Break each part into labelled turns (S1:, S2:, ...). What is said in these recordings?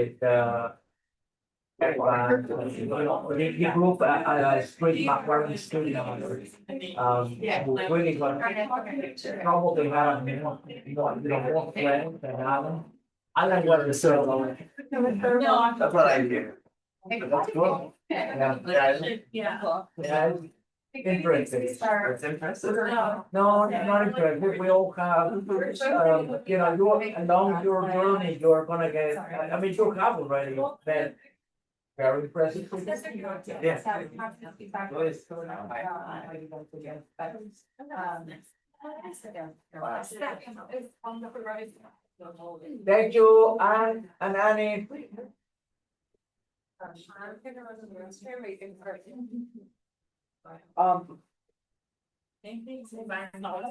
S1: with advanced, the group street macaroni street really got probably have more friends than Alan. I like what the circle. That's what I hear. That's cool. Yeah. Yeah. Interesting. It's impressive. No, not impressive. We all have, you're along your journey, you're gonna get, I mean, you have already, but very impressive. Yeah. Thank you, Anne and Annie.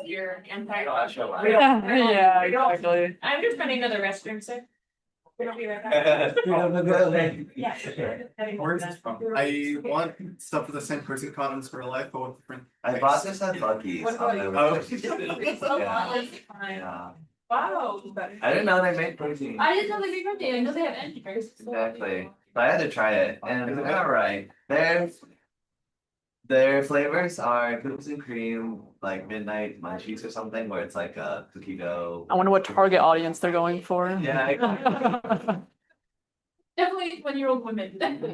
S2: Your anti.
S3: Yeah, exactly.
S2: I'm just running to the restroom, sir. We'll be right back. Yeah.
S4: Where's this from? I want stuff for the same person condoms for life, but with different.
S5: I bought this at Lucky's.
S2: What about you?
S5: Yeah.
S2: Wow.
S5: I didn't know they made protein.
S2: I didn't know they made protein. I know they have antifreeze.
S5: Exactly. But I had to try it, and it's alright. Their flavors are cookies and cream, like midnight munchies or something, where it's like a cookie dough.
S3: I wonder what target audience they're going for.
S5: Yeah.
S2: Definitely 20-year-old women. Those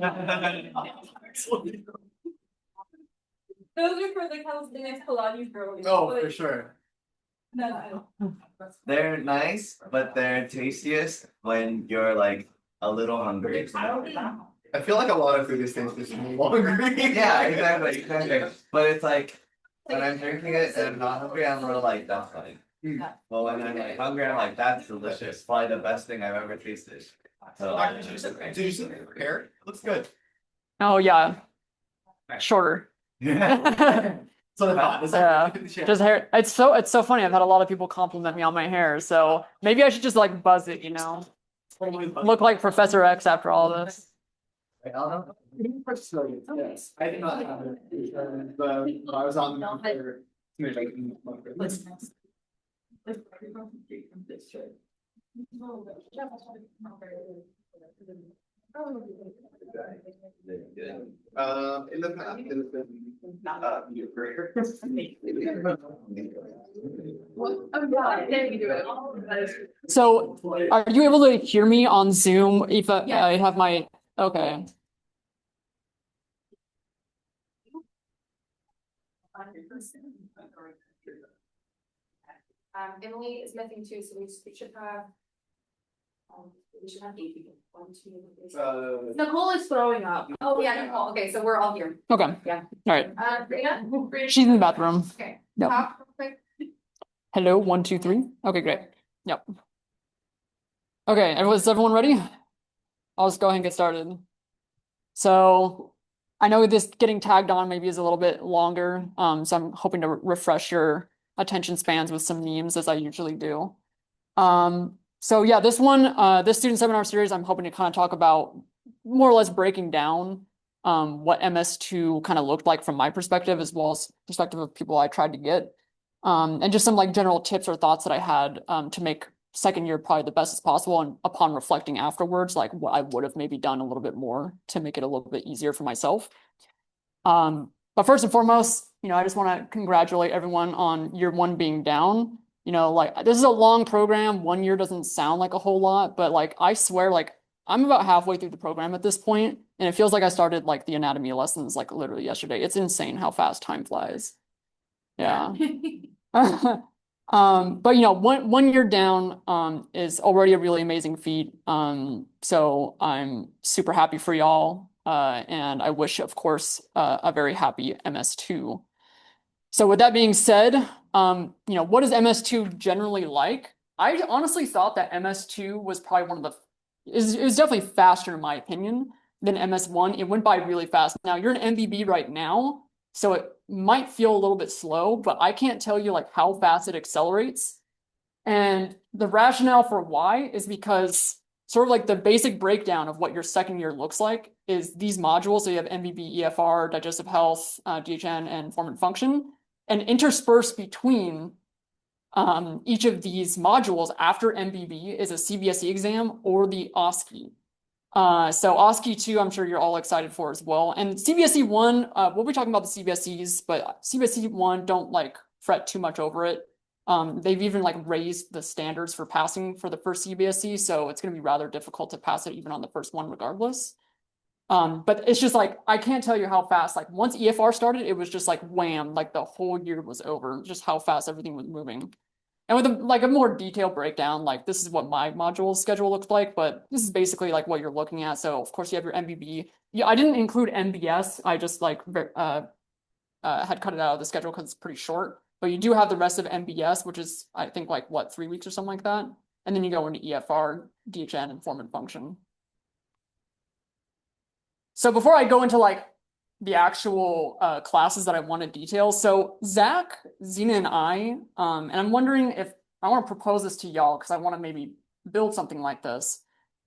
S2: are for the calisthenics Pilates girls.
S4: Oh, for sure.
S2: No.
S5: They're nice, but they're tastiest when you're like a little hungry.
S4: I feel like a lot of food these days is longer.
S5: Yeah, exactly. But it's like when I'm drinking it and I'm not hungry, I'm really like, that's fine. But when I'm like hungry, I'm like, that's delicious. Probably the best thing I've ever tasted. So
S4: Did you see the hair? It looks good.
S3: Oh yeah. Shorter.
S5: yeah.
S4: So
S3: Yeah. Just hair. It's so funny. I've had a lot of people compliment me on my hair, so maybe I should just like buzz it, Look like Professor X after all this.
S4: Yes, I did not have it. But I was on the in the past, it has been your career.
S3: So, are you able to hear me on Zoom if I have my, okay.
S2: Emily is missing too, so we should have. We should have 8 people. 1, 2. Nicole is throwing up. Oh yeah, Nicole. Okay, so we're all here.
S3: Okay.
S2: Yeah.
S3: All right.
S2: Rita?
S3: She's in the bathroom.
S2: Okay.
S3: Yep.
S2: Talk real quick.
S3: Hello, 1, 2, 3. Okay, great. Yep. Okay, and was everyone ready? I'll just go ahead and get started. So I know this getting tagged on maybe is a little bit longer, so I'm hoping to refresh your attention spans with some memes as I usually do. So yeah, this student seminar series, I'm hoping to kind of talk about more or less breaking down what MS2 kind of looked like from my perspective, as well as perspective of people I tried to get, and just some like general tips or thoughts that I had to make second year probably the best as possible, and upon reflecting afterwards, like what I would have maybe done a little bit more to make it a little bit easier for myself. But first and foremost, I just want to congratulate everyone on year 1 being down. Like this is a long program. 1 year doesn't sound like a whole lot, but like I swear, like I'm about halfway through the program at this point, and it feels like I started like the anatomy lessons like literally yesterday. It's insane how fast time flies. Yeah. But one year down is already a really amazing feat. So I'm super happy for y'all, and I wish, of course, a very happy MS2. So with that being said, what is MS2 generally like? I honestly thought that MS2 was probably one of it was definitely faster in my opinion than MS1. It went by really fast. Now you're an MBB right now, so it might feel a little bit slow, but I can't tell you like how fast it accelerates. And the rationale for why is because sort of like the basic breakdown of what your second year looks like is these modules. So you have MBB, EFR, digestive health, DHN, and form and function. And interspersed between each of these modules after MBB is a CBSE exam or the OSCE. So OSCE 2, I'm sure you're all excited for as well. And CBSE 1, we'll be talking about the CBSEs, but CBSE 1, don't like fret too much over it. They've even like raised the standards for passing for the first CBSE, so it's going to be rather difficult to pass it even on the first one regardless. But it's just like, I can't tell you how fast, like once EFR started, it was just like wham, like the whole year was over, just how fast everything was moving. And with like a more detailed breakdown, like this is what my module schedule looks like, but this is basically like what you're looking at. So of course you have your MBB. Yeah, I didn't include MBS. I just like had cut it out of the schedule because it's pretty short. But you do have the rest of MBS, which is I think like what, 3 weeks or something like that. And then you go into EFR, DHN, and form and function. So before I go into like the actual classes that I want to detail, so Zach, Zena, and and I'm wondering if I want to propose this to y'all because I want to maybe build something like this.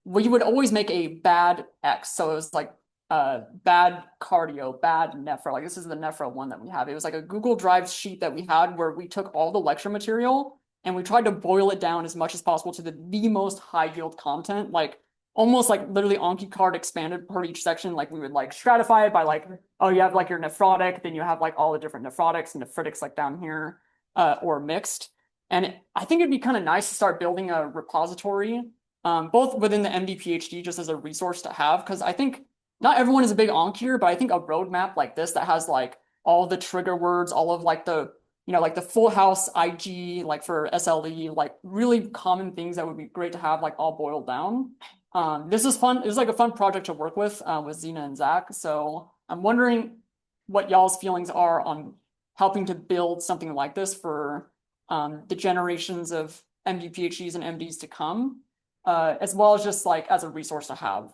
S3: We would always make a bad X, so it was like bad cardio, bad nephro. Like this is the nephro one that we have. It was like a Google Drive sheet that we had where we took all the lecture material and we tried to boil it down as much as possible to the most high yield content, like almost like literally Anki card expanded per each section. Like we would like stratify it by like, oh, you have like your nephrotic, then you have like all the different nephrotics and nephritics like down here, or mixed. And I think it'd be kind of nice to start building a repository, both within the MD PhD just as a resource to have, because I think not everyone is a big Ankier, but I think a roadmap like this that has like all the trigger words, all of like the, you know, like the full house IG, like for SLE, like really common things that would be great to have like all boiled down. This is fun. It was like a fun project to work with Zena and Zach. So I'm wondering what y'all's feelings are on helping to build something like this for the generations of MD PhDs and MDs to come, as well as just like as a resource to have.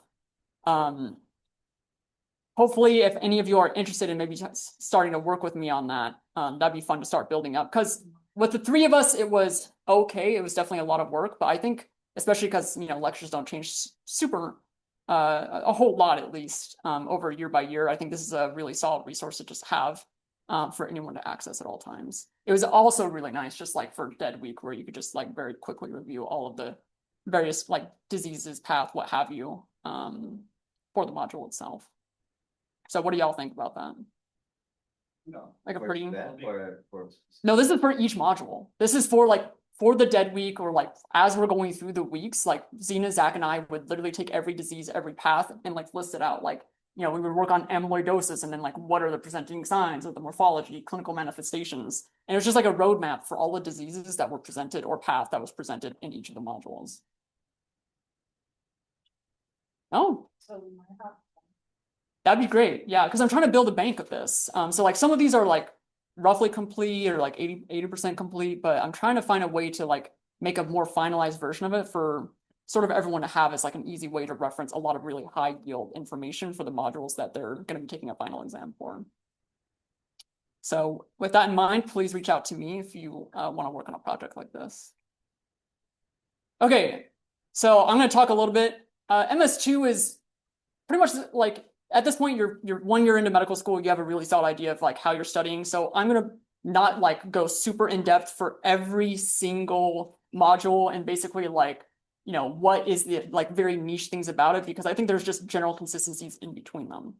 S3: Hopefully, if any of you are interested in maybe starting to work with me on that, that'd be fun to start building up. Because with the 3 of us, it was okay. It was definitely a lot of work, but I think, especially because you know lectures don't change super a whole lot at least over year by year. I think this is a really solid resource to just have for anyone to access at all times. It was also really nice, just like for Dead Week, where you could just like very quickly review all of the various like diseases, path, what have you, for the module itself. So what do y'all think about that?
S5: No.
S3: Like a pretty.
S5: No,
S3: this is for each module. This is for like for the Dead Week, or like as we're going through the weeks, like Zena, Zach, and I would literally take every disease, every path, and like list it out. Like, you know, we would work on amyloidosis and then like what are the presenting signs of the morphology, clinical manifestations. And it was just like a roadmap for all the diseases that were presented or path that was presented in each of the modules. Oh. So we might have. That'd be great. Yeah, because I'm trying to build a bank of this. So like some of these are like roughly complete or like 80% complete, but I'm trying to find a way to like make a more finalized version of it for sort of everyone to have as like an easy way to reference a lot of really high yield information for the modules that they're going to be taking a final exam for. So with that in mind, please reach out to me if you want to work on a project like this. Okay, so I'm going to talk a little bit. MS2 is pretty much like, at this point, you're 1 year into medical school, you have a really solid idea of like how you're studying. So I'm gonna not like go super in depth for every single module and basically like, you know, what is the like very niche things about it, because I think there's just general consistencies in between them.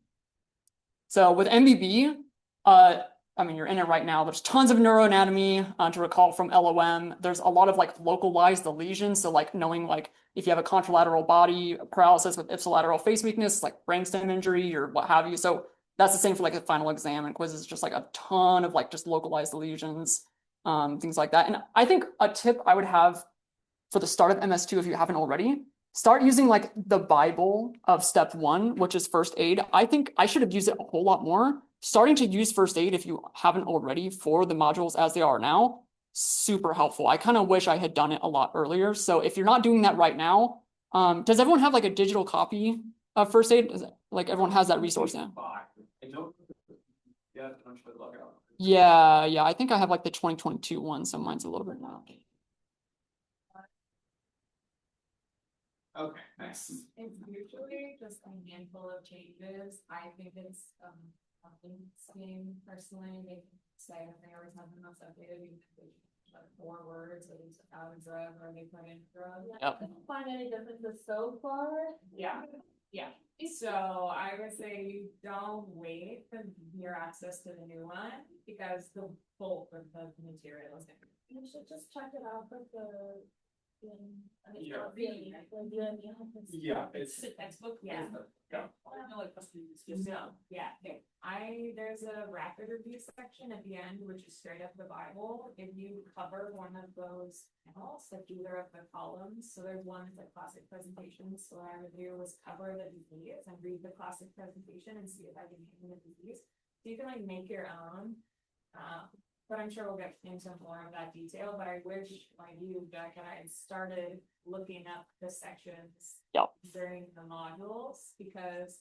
S3: So with MBB, I mean, you're in it right now. There's tons of neuroanatomy to recall from LOM. There's a lot of like localized the lesions. So like knowing like if you have a contralateral body paralysis with ipsilateral face weakness, like brainstem injury or what have you. So that's the same for like a final exam and quizzes, just like a ton of like just localized lesions, things like that. And I think a tip I would have for the start of MS2, if you haven't already, start using like the Bible of step 1, which is first aid. I think I should have used it a whole lot more. Starting to use first aid, if you haven't already, for the modules as they are now, super helpful. I kind of wish I had done it a lot earlier. So if you're not doing that right now, does everyone have like a digital copy of first aid? Like everyone has that resource now? Yeah, I think I have like the 2022 one, so mine's a little bit now.
S4: Okay, nice.
S2: It's usually just a handful of changes. I think it's scheme personally. They say that they always have the most updated. You can like 4 words, or it's out of drug, or they put in drug.
S3: Yep.
S2: I don't find any differences so far. Yeah. So I would say you don't wait for your access to the new one because the bulk of the material is gonna be.
S6: You should just check it out with the.
S1: Yeah.
S6: Yeah,
S1: it's.
S2: Textbook, yeah.
S1: Yeah.
S2: No, yeah, there's a rapid review section at the end, which is straight up the Bible. If you cover one of those panels, like either of the columns, so there's one that's like classic presentations, so what I would do was cover the disease and read the classic presentation and see if I can name the disease. So you can like make your own. But I'm sure we'll get into more of that detail, but I wish like you, Jack, and I had started looking up the sections.
S3: Yep.
S2: During the modules, because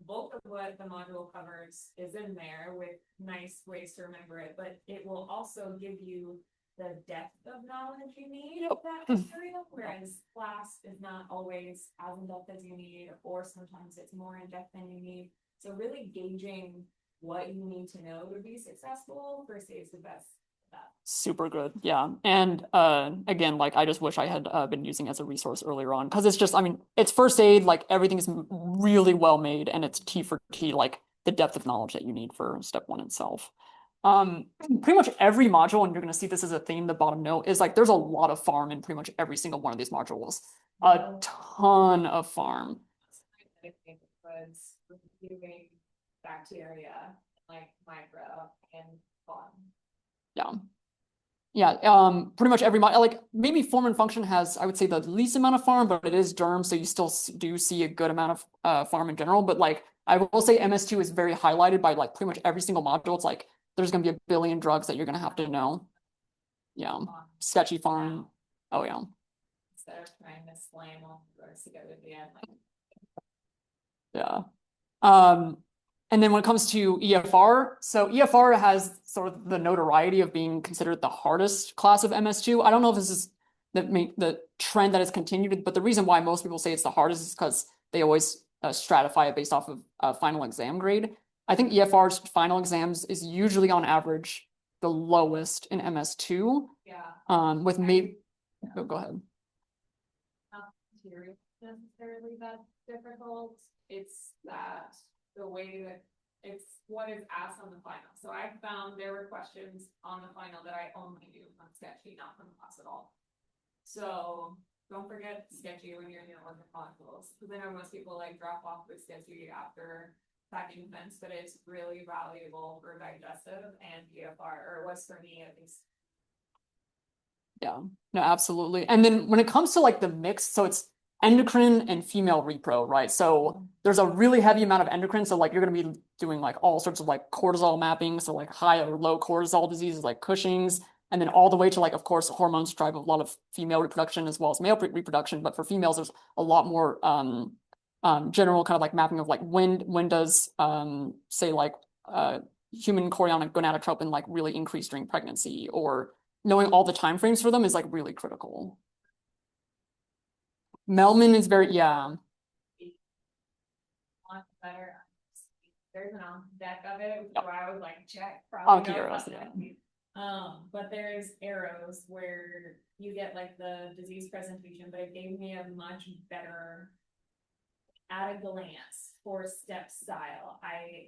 S2: bulk of what the module covers is in there with nice ways to remember it, but it will also give you the depth of knowledge you need of that material, whereas class is not always as in depth as you need, or sometimes it's more in depth than you need. So really gauging what you need to know to be successful versus the best of that.
S3: Super good. Yeah. And again, like I just wish I had been using it as a resource earlier on, because it's just, I mean, it's first aid, like everything is really well made, and it's T for T, like the depth of knowledge that you need for step one itself. Pretty much every module, and you're gonna see this as a theme, the bottom note is like there's a lot of farm in pretty much every single one of these modules. A ton of farm.
S2: Was reviewing bacteria, like micro and fun.
S3: Yeah, pretty much every like maybe form and function has, I would say, the least amount of farm, but it is derm, so you still do see a good amount of farm in general. But like I will say MS2 is very highlighted by like pretty much every single module. It's like there's gonna be a billion drugs that you're gonna have to know. Yeah, sketchy farm. Oh yeah.
S2: Instead of trying to slam all the drugs together at the end, like.
S3: Yeah. And then when it comes to EFR, so EFR has sort of the notoriety of being considered the hardest class of MS2. I don't know if this is the trend that has continued, but the reason why most people say it's the hardest is because they always stratify it based off of final exam grade. I think EFR's final exams is usually on average the lowest in MS2.
S2: Yeah.
S3: With maybe, oh, go ahead.
S2: Not material necessarily that difficult. It's that the way that it's what is asked on the final. So I found there were questions on the final that I only knew on sketchy, not from class at all. So don't forget sketchy when you're in your other modules, because I know most people like drop off with sketchy after packing fence, but it's really valuable for digestive and EFR, or it was for me at least.
S3: Yeah, no, absolutely. And then when it comes to like the mix, so it's endocrine and female repro, right? So there's a really heavy amount of endocrine. So like you're going to be doing like all sorts of like cortisol mapping. So like high or low cortisol diseases like Cushing's, and then all the way to like, of course, hormones drive a lot of female reproduction as well as male reproduction. But for females, there's a lot more general kind of like mapping of like when does say like human chorionic gonadotropin like really increase during pregnancy, or knowing all the time frames for them is like really critical. Melman is very, yeah.
S2: Better. There's an on deck of it,
S3: Yep.
S2: where I was like, check.
S3: Anki arrows, yeah.
S2: But there's arrows where you get like the disease presentation, but it gave me a much better at a glance 4-step style. I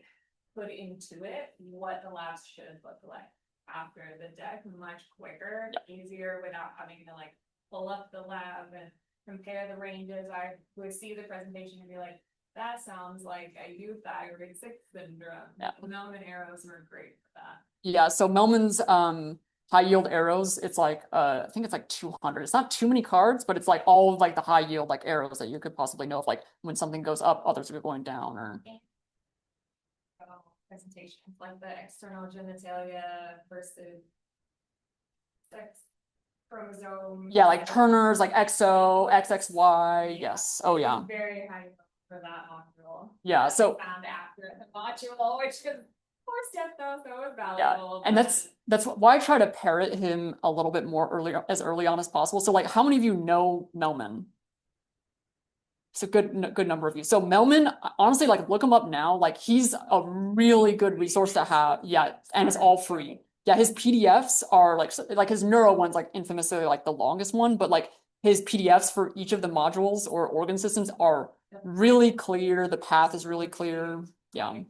S2: put into it what the labs should look like after the deck, much quicker, easier, without having to like pull up the lab and compare the ranges. I would see the presentation and be like, that sounds like a euthyroid 6 syndrome.
S3: Yeah.
S2: Melman arrows were great for that.
S3: Yeah, so Melman's high yield arrows, it's like I think it's like 200. It's not too many cards, but it's like all of like the high yield like arrows that you could possibly know if like when something goes up, others are going down, or
S2: Presentations like the external genitalia versus sex chromosome.
S3: yeah, like Turner's, like XO, XXY, yes. Oh yeah.
S2: Very high for that module.
S3: Yeah, so
S2: Found after the module, which is 4-step though, so it was
S3: yeah,
S2: valuable.
S3: and that's why I try to parrot him a little bit more early on as possible. So like, how many of you know Melman? It's a good number of you. So Melman, honestly, like look him up now. Like he's a really good resource to have. Yeah, and it's all free. Yeah, his PDFs are like his neuro one's like infamously like the longest one, but like his PDFs for each of the modules or organ systems are really clear. The path is really clear. Yeah.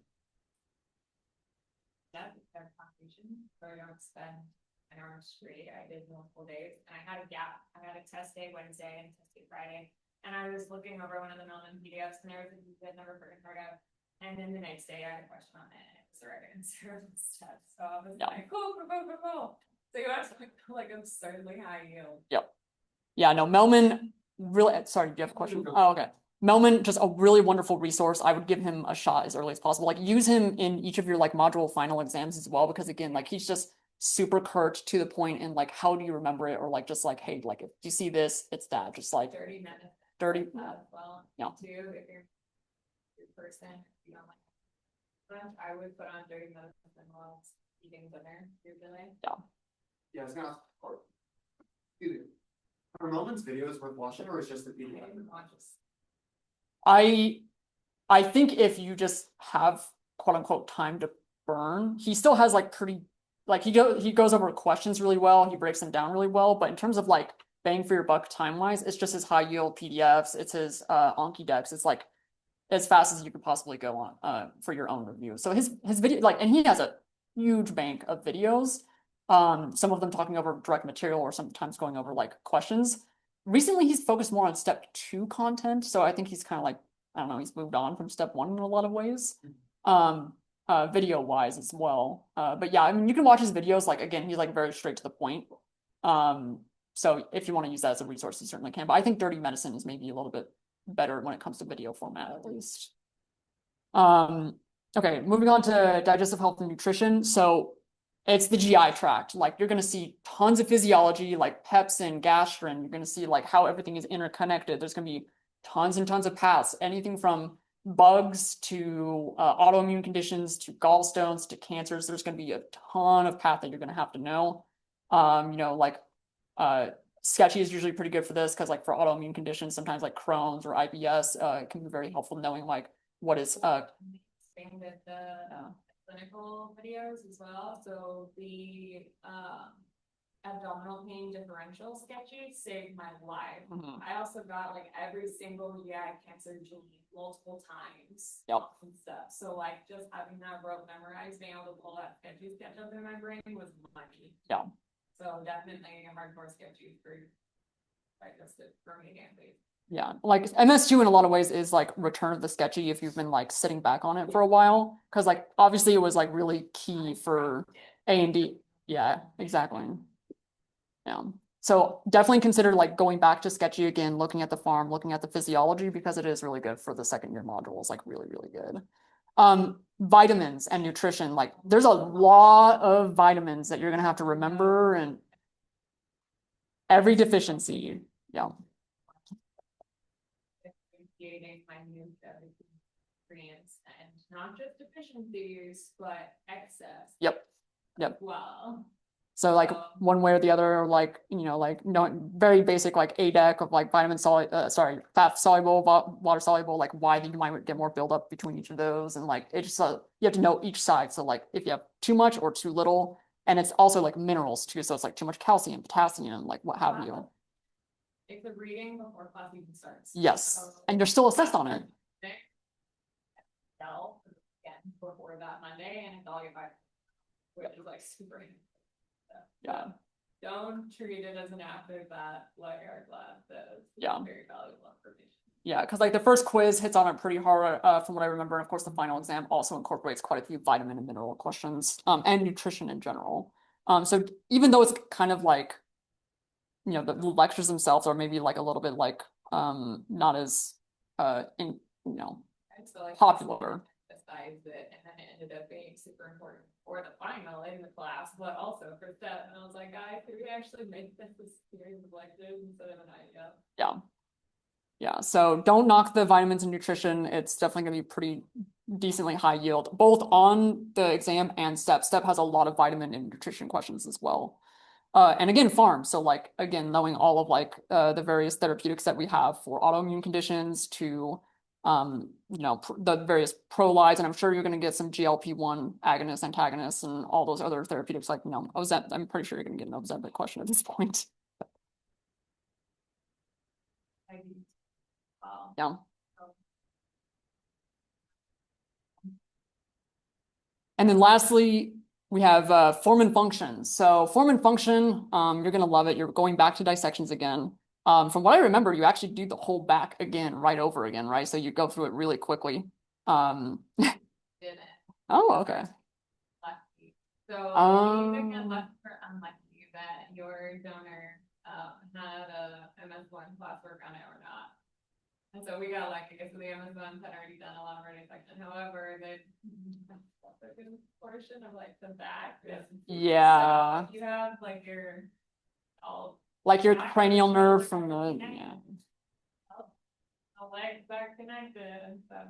S2: That's their contribution, so I don't spend an hour straight. I did multiple days, and I had a gap. I had a test day Wednesday and test day Friday. And I was looking over one of the Melman PDFs, and there was a that never heard of. And then the next day, I had a question on it, and it was the right answer of the test. So I was like, cool. So you have like absurdly high yield.
S3: Yeah, no, Melman really, sorry, do you have a question? Oh, okay. Melman, just a really wonderful resource. I would give him a shot as early as possible. Like use him in each of your like module final exams as well, because again, like he's just super curt to the point and like, how do you remember it? Or like, just like, hey, like if you see this, it's that, just like
S2: 30 minutes.
S3: 30.
S2: Well,
S3: Yeah.
S2: too, if you're person, if you don't like lunch, I would put on 30 minutes and while eating dinner, usually.
S4: Yeah, I was gonna ask. Excuse me. Are Melvin's videos worth watching, or is just the PDF?
S3: I think if you just have quote unquote time to burn, he still has like pretty, like he goes over questions really well, he breaks them down really well, but in terms of like bang for your buck time wise, it's just his high yield PDFs, it's his Anki decks, it's like as fast as you could possibly go on for your own review. So his video, like, and he has a huge bank of videos, some of them talking over direct material or sometimes going over like questions. Recently he's focused more on step 2 content, so I think he's kind of like, I don't know, he's moved on from step 1 in a lot of ways, video wise as well. But yeah, I mean, you can watch his videos, like again, he's like very straight to the point. So if you want to use that as a resource, you certainly can, but I think Dirty Medicine is maybe a little bit better when it comes to video format, at least. Okay, moving on to digestive health and nutrition. So it's the GI tract. Like you're going to see tons of physiology, like pepsin, gastrin. You're going to see like how everything is interconnected. There's going to be tons and tons of paths, anything from bugs to autoimmune conditions to gallstones to cancers. There's going to be a ton of path that you're going to have to know. You know, like Sketchy is usually pretty good for this because like for autoimmune conditions, sometimes like Crohn's or IBS, it can be very helpful knowing like what is
S2: Expanded the clinical videos as well. So the abdominal pain differential sketches saved my life. I also got like every single GI cancer gene multiple times. And stuff. So like just having that rope memorized, being able to pull that sketchy sketch up in my brain was money. So definitely a hardcore sketchy for digestive for me at least.
S3: Yeah, like MS2 in a lot of ways is like Return of the Sketchy if you've been like sitting back on it for a while, because like obviously it was like really key for A&D. Yeah, exactly. Yeah, so definitely consider like going back to Sketchy again, looking at the farm, looking at the physiology, because it is really good for the second year modules, like really, really good. Vitamins and nutrition, like there's a lot of vitamins that you're gonna have to remember and every deficiency. Yeah.
S2: Creating my new nutrients and not just deficiencies, but excess.
S3: Yep.
S2: Well.
S3: So like one way or the other, like, you know, like no very basic like ADEC of like fat soluble, water soluble, like why you might get more buildup between each of those, and like it's just you have to know each side. So like if you have too much or too little, and it's also like minerals too. So it's like too much calcium, potassium, like what have you.
S2: It's a reading before class even starts.
S3: Yes,
S2: So,
S3: and you're still assessed on it.
S2: Again before that Monday, and it's all your back, which is like super.
S3: Yeah.
S2: Don't treat it as an after that layer class. That's very valuable information.
S3: Yeah, because like the first quiz hits on it pretty hard from what I remember. And of course, the final exam also incorporates quite a few vitamin and mineral questions and nutrition in general. So even though it's kind of like, you know, the lectures themselves are maybe like a little bit like not as popular.
S2: Besides it, and then it ended up being super important for the final in the class, but also for STEP. And I was like, guys, could we actually make this a series of lectures instead of an idea?
S3: Yeah, so don't knock the vitamins and nutrition. It's definitely going to be pretty decently high yield, both on the exam and STEP. STEP has a lot of vitamin and nutrition questions as well. And again, farm. So like, again, knowing all of like the various therapeutics that we have for autoimmune conditions to, you know, the various prolides, and I'm sure you're going to get some GLP-1 agonists, antagonists, and all those other therapeutics like, you know, Ozempic. I'm pretty sure you're going to get an Ozempic question at this point. Yeah. And then lastly, we have form and function. So form and function, you're gonna love it. You're going back to dissections again. From what I remember, you actually do the whole back again, right over again, right? So you go through it really quickly.
S2: Did it.
S3: Oh, okay.
S2: Lucky. So
S3: Um,
S2: you can lucky or unlucky that your donor had a MS1 classwork on it or not. And so we got lucky because the MS1s had already done a lot of dissection. However, the portion of like the back is
S3: Yeah.
S2: so you have like your all
S3: Like your cranial nerve from the, yeah.
S2: the legs are connected and stuff.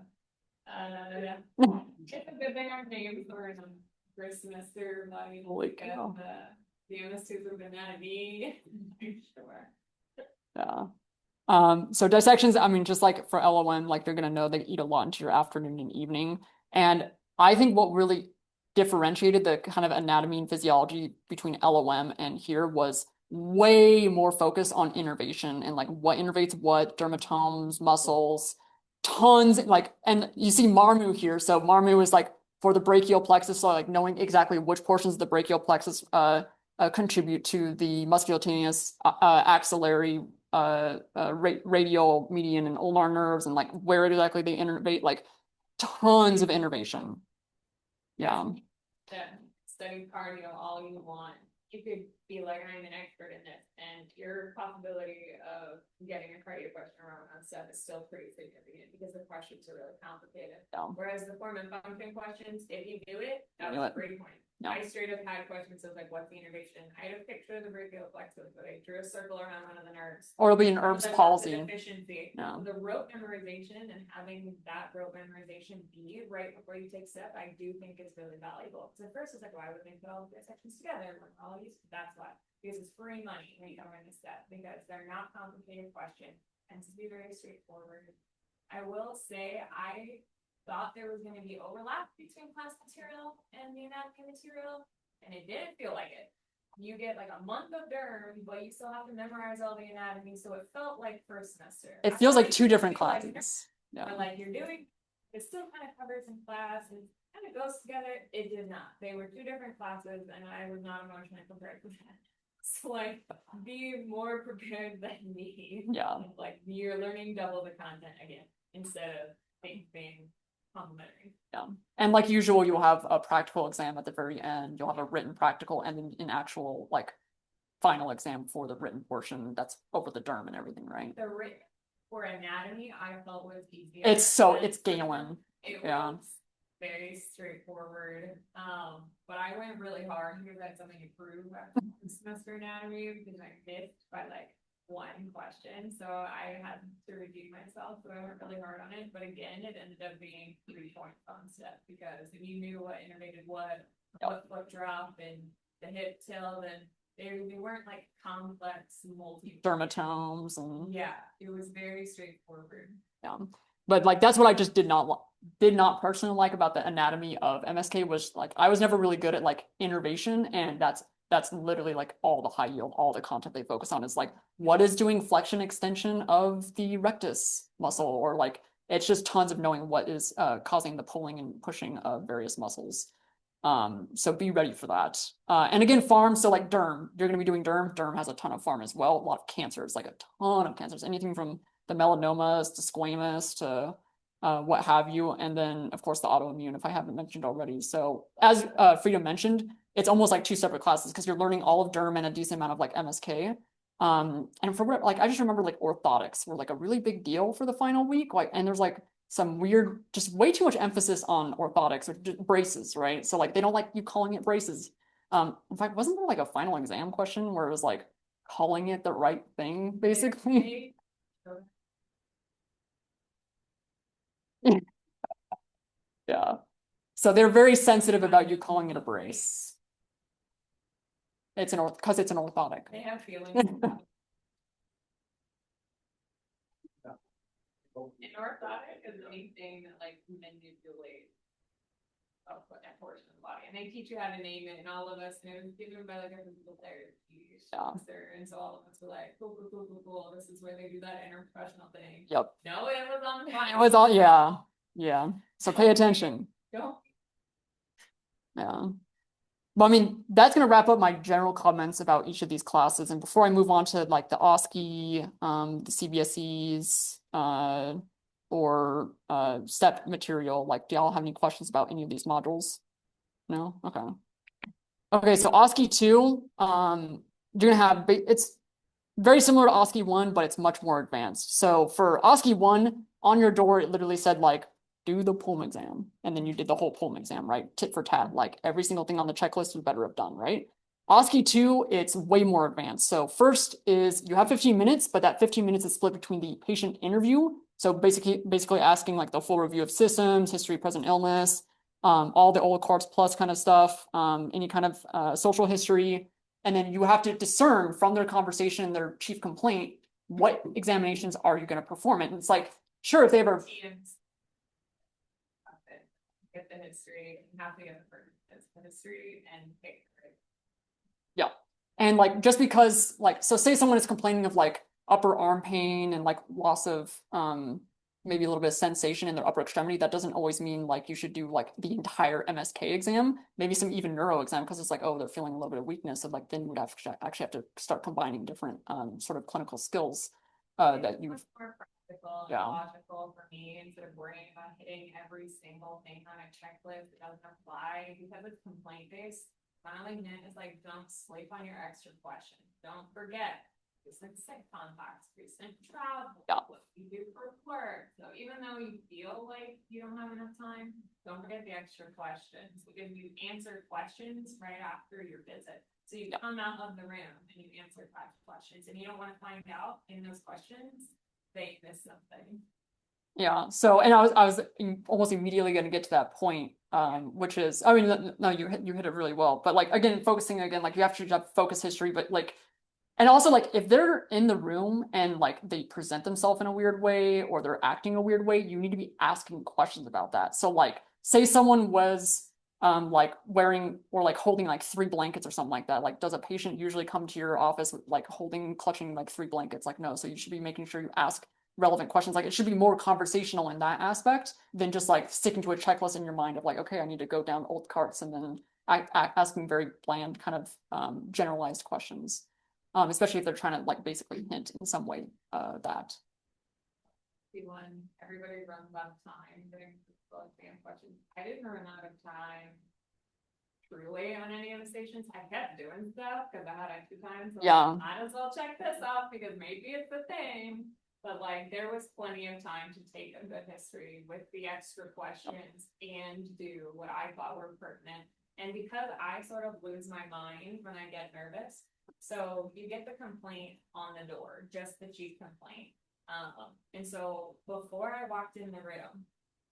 S2: Yeah. It's a good thing our names were in the first semester, like
S3: Holy
S2: because
S3: cow.
S2: the MS2s have been at me. Sure.
S3: Yeah. So dissections, I mean, just like for LOM, like they're gonna know they eat a lot into your afternoon and evening. And I think what really differentiated the kind of anatomy and physiology between LOM and here was way more focus on innervation and like what innervates what, dermatomes, muscles, tons, like, and you see Marmu here. So Marmu is like for the brachial plexus, so like knowing exactly which portions of the brachial plexus contribute to the musculocutaneous axillary radial, median, and ulnar nerves, and like where exactly they innervate, like tons of innervation. Yeah.
S2: Study cardio all you want. You could be like, I'm an expert in this, and your possibility of getting a cardio question wrong on stuff is still pretty significant because the questions are really complicated.
S3: Yeah.
S2: Whereas the form and function questions, if you do it, that's
S3: You
S2: a
S3: know it.
S2: great point.
S3: Yeah.
S2: I straight up had questions of like, what's the innervation? I had a picture of the brachial plexus, but I drew a circle around one of the nerves.
S3: Or it'll be an Erb's
S2: Like,
S3: palsy.
S2: the deficiency.
S3: Yeah.
S2: The rote memorization and having that rote memorization be right before you take step, I do think is really valuable. Because at first it's like, why would they put all the sections together? Like, all these, that's why. Because it's free money when you come in this step. Because they're not complicated questions. And to be very straightforward. I will say I thought there was going to be overlap between class material and the anatomy material. And it didn't feel like it. You get like a month of derm, but you still have to memorize all the anatomy. So it felt like first semester.
S3: It feels like two different
S2: feel like-
S3: classes. Yeah.
S2: But like you're doing, it still kind of covers in class and kind of goes together. It did not. They were two different classes and I was not emotionally prepared for that. So like, be more prepared than me.
S3: Yeah.
S2: Like you're learning double the content again, instead of being complimentary.
S3: Yeah. And like usual, you'll have a practical exam at the very end. You'll have a written practical and then an actual like final exam for the written portion that's over the derm and everything, right?
S2: The written for anatomy, I felt was easier.
S3: It's Galen.
S2: It
S3: Yeah.
S2: was very straightforward. But I went really hard because I had something to prove after semester anatomy because I missed by like one question. So I had to redeem myself. So I went really hard on it. But again, it ended up being 3 points on step because if you knew what innervated what foot drop and the hip till, then they weren't like complex multi
S3: Dermatomes and
S2: yeah, it was very straightforward.
S3: yeah. But like that's what I just did not personally like about the anatomy of MSK was like I was never really good at like innervation, and that's literally like all the high yield, all the content they focus on is like what is doing flexion extension of the rectus muscle, or like it's just tons of knowing what is causing the pulling and pushing of various muscles. So be ready for that. And again, pharm, so like derm, you're gonna be doing derm. Derm has a ton of pharm as well, a lot of cancers, like a ton of cancers, anything from the melanomas to squamous to what have you, and then of course the autoimmune, if I haven't mentioned already. So as Frida mentioned, it's almost like 2 separate classes because you're learning all of derm and a decent amount of like MSK. And for what, like I just remember like orthotics were like a really big deal for the final week, like, and there's like some weird, just way too much emphasis on orthotics or just braces, right? So like they don't like you calling it braces. In fact, wasn't there like a final exam question where it was like calling it the right thing, basically? Yeah. So they're very sensitive about you calling it a brace. It's an because it's an orthotic.
S2: They have feelings. An orthotic is anything that like manipulates that portion of the body, and they teach you how to name it, and all of us, and it was given by like a physical therapy.
S3: Yeah.
S2: And so all of us were like, cool, cool, cool, cool, cool. This is where they do that interprofessional thing.
S3: Yep.
S2: No, it was on the
S3: It was all, yeah. Yeah. So pay attention.
S2: Don't.
S3: Yeah. But I mean, that's gonna wrap up my general comments about each of these classes. And before I move on to like the OSCE, the CBSEs, or STEP material, like do y'all have any questions about any of these modules? No? Okay. Okay, so OSCE 2, you're gonna have it's very similar to OSCE 1, but it's much more advanced. So for OSCE 1, on your door, it literally said like, do the PULM exam. And then you did the whole PULM exam, right? Tit for tat, like every single thing on the checklist you better have done, right? OSCE 2, it's way more advanced. So first is you have 15 minutes, but that 15 minutes is split between the patient interview. So basically asking like the full review of systems, history, present illness, all the old cards plus kind of stuff, any kind of social history. And then you have to discern from their conversation, their chief complaint, what examinations are you going to perform it? And it's like, sure, if they ever.
S2: Get the history, have to get the history and pick.
S3: Yeah. And like, just because like, so say someone is complaining of like upper arm pain and like loss of, maybe a little bit of sensation in their upper extremity, that doesn't always mean like you should do like the entire MSK exam, maybe some even neuro exam, because it's like, oh, they're feeling a little bit of weakness. So like, then you would actually have to start combining different sort of clinical skills that you.
S2: More practical
S3: Yeah.
S2: and logical for me instead of worrying about hitting every single thing on a checklist that doesn't apply because it's complaint based. My only hint is like, don't sleep on your extra questions. Don't forget. Recent sick contacts, recent travel,
S3: Yeah.
S2: what you do for work. So even though you feel like you don't have enough time, don't forget the extra questions because you answer questions right after your visit. So you come out of the room and you answer 5 questions and you don't want to find out in those questions they missed something.
S3: Yeah. So, and I was almost immediately going to get to that point, which is, I mean, no, you hit it really well. But like again, focusing again, like you have to focus history, but like. And also, like, if they're in the room and, like, they present themselves in a weird way or they're acting a weird way, you need to be asking questions about that. So, like, say someone was, like, wearing or, like, holding, like, 3 blankets or something like that. Like, does a patient usually come to your office, with, like, clutching, like, 3 blankets? Like, no. So you should be making sure you ask relevant questions. Like, it should be more conversational in that aspect than just, like, sticking to a checklist in your mind of, like, okay, I need to go down old carts and then asking very bland kind of generalized questions. Especially if they're trying to like basically hint in some way that.
S2: When everybody runs out of time during the exam questions, I didn't run out of time truly on any of the stations. I kept doing stuff because I had extra time. So
S3: Yeah.
S2: I might as well check this off because maybe it's the thing. But like there was plenty of time to take a good history with the extra questions and do what I thought were pertinent. And because I sort of lose my mind when I get nervous. So you get the complaint on the door, just the chief complaint. And so before I walked in the room,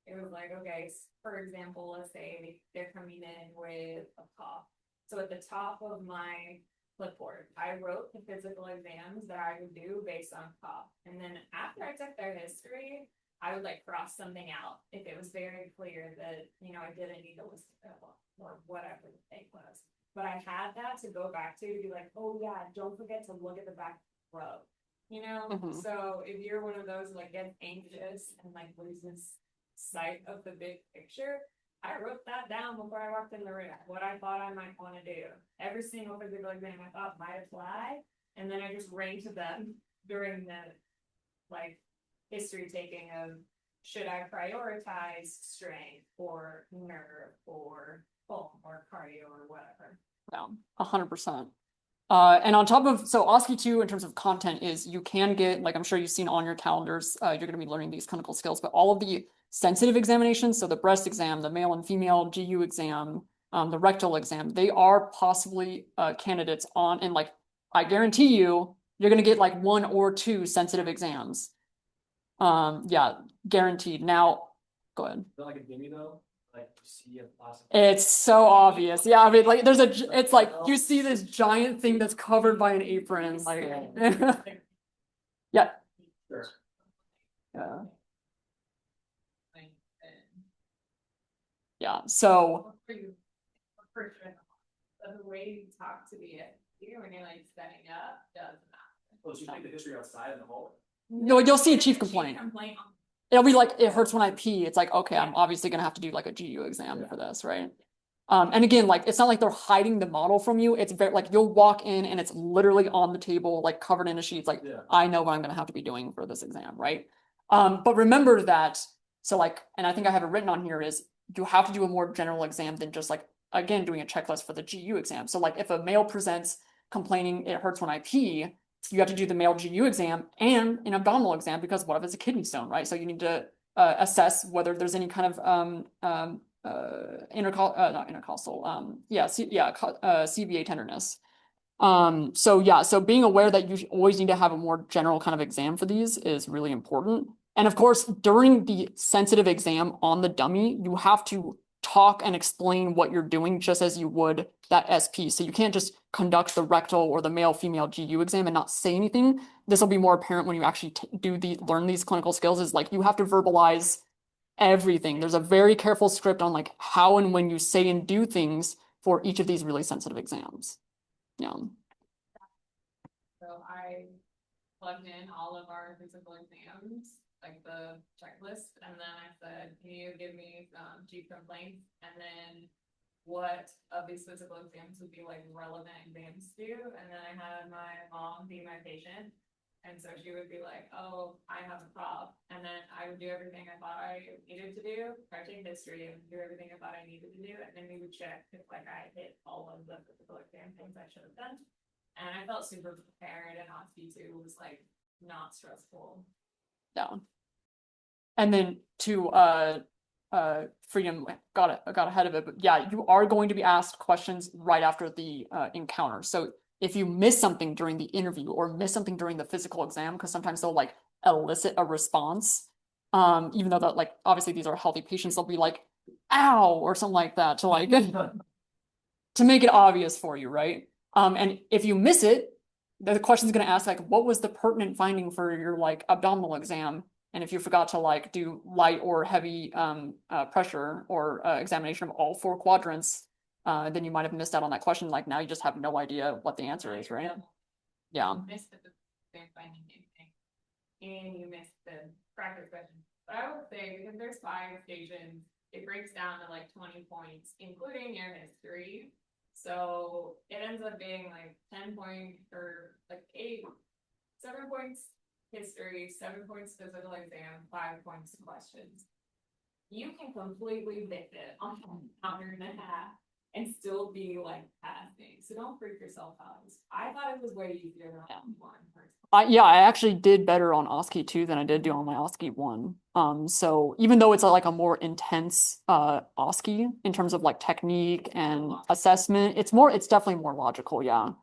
S2: it was like, okay, for example, let's say they're coming in with a cough. So at the top of my clipboard, I wrote the physical exams that I would do based on cough. And then after I took their history, I would like cross something out if it was very clear that, you know, I didn't need to list it or whatever the thing was. But I had that to go back to be like, oh yeah, don't forget to look at the back row, you know? So if you're one of those like gets anxious and like loses sight of the big picture, I wrote that down before I walked in the room, what I thought I might want to do. Every single physical exam I thought might apply, and then I just ranked them during the like history taking of should I prioritize strength or nerve or or cardio or whatever.
S3: Yeah, 100%. And on top of, so OSCE 2 in terms of content is you can get, like I'm sure you've seen on your calendars, you're going to be learning these clinical skills, but all of the sensitive examinations, so the breast exam, the male and female GU exam, the rectal exam, they are possibly candidates on, and like, I guarantee you're going to get like 1 or 2 sensitive exams. Yeah, guaranteed. Now, go ahead.
S1: Is that like a gimme though? Like you see a possible.
S3: It's so obvious. Yeah, I mean, like it's like you see this giant thing that's covered by an apron, like yeah.
S1: Sure.
S3: Yeah. Yeah. So
S2: The way you talk to the when you're like setting up doesn't matter.
S1: Oh, so you take the history outside in the hall?
S3: no, you'll see a chief complaint. It'll be like, it hurts when I pee. It's like, okay, I'm obviously gonna have to do like a GU exam for this, right? And again, like, it's not like they're hiding the model from you. It's very like you'll walk in and it's literally on the table, like covered in a sheet. It's like,
S1: Yeah.
S3: I know what I'm gonna have to be doing for this exam, right? But remember that, so like, and I think I have it written on here is you have to do a more general exam than just like, again, doing a checklist for the GU exam. So like if a male presents complaining it hurts when I pee, you have to do the male GU exam and an abdominal exam because what if it's a kidney stone, right? So you need to assess whether there's any kind of not intercostal, CVA tenderness. So yeah, so being aware that you always need to have a more general kind of exam for these is really important. And of course, during the sensitive exam on the dummy, you have to talk and explain what you're doing just as you would that SP. So you can't just conduct the rectal or the male female GU exam and not say anything. This will be more apparent when you actually learn these clinical skills, is like you have to verbalize everything. There's a very careful script on like how and when you say and do things for each of these really sensitive exams. Yeah.
S2: So I plugged in all of our physical exams, like the checklist, and then I said, can you give me G complaints? And then what of these physical exams would be like relevant exams to do? And then I had my mom be my patient. And so she would be like, oh, I have a prop. And then I would do everything I thought I needed to do. I take history and do everything I thought I needed to do. And then we would check if like I hit all of the physical exam things I should have done. And I felt super prepared, and OSCE 2 was like not stressful.
S3: Yeah. And then to Freedom got ahead of it, but yeah, you are going to be asked questions right after the encounter. So if you miss something during the interview or miss something during the physical exam, because sometimes they'll like elicit a response, even though that like obviously these are healthy patients, they'll be like, ow, or something like that to like to make it obvious for you, right? And if you miss it, the question is going to ask like, what was the pertinent finding for your like abdominal exam? And if you forgot to like do light or heavy pressure or examination of all 4 quadrants, then you might have missed out on that question. Like now you just have no idea what the answer is, right? Yeah.
S2: You missed the exam finding anything, and you missed the practice question. But I would say because there's 5 stations, it breaks down to like 20 points, including your history. So it ends up being like 10 points or like 7 points history, 7 points physical exam, 5 points questions. You can completely miss it on an hour and a half and still be like passing. So don't freak yourself out. I thought it was way easier than one.
S3: Yeah, I actually did better on OSCE 2 than I did do on my OSCE 1. So even though it's like a more intense OSCE in terms of like technique and assessment, it's definitely more logical, yeah.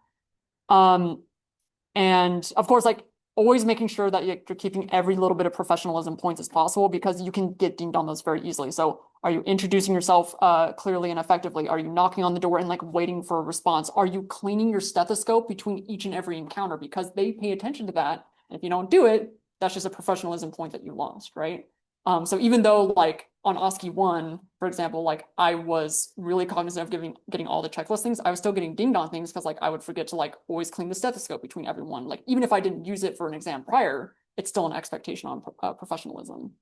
S3: And of course, like always making sure that you're keeping every little bit of professionalism points as possible, because you can get dinged on those very easily. So are you introducing yourself clearly and effectively? Are you knocking on the door and like waiting for a response? Are you cleaning your stethoscope between each and every encounter? Because they pay attention to that. And if you don't do it, that's just a professionalism point that you lost, right? So even though like on OSCE 1, for example, like I was really cognizant of getting all the checklist things, I was still getting dinged on things because like I would forget to like always clean the stethoscope between everyone. Like even if I didn't use it for an exam prior, it's still an expectation on professionalism.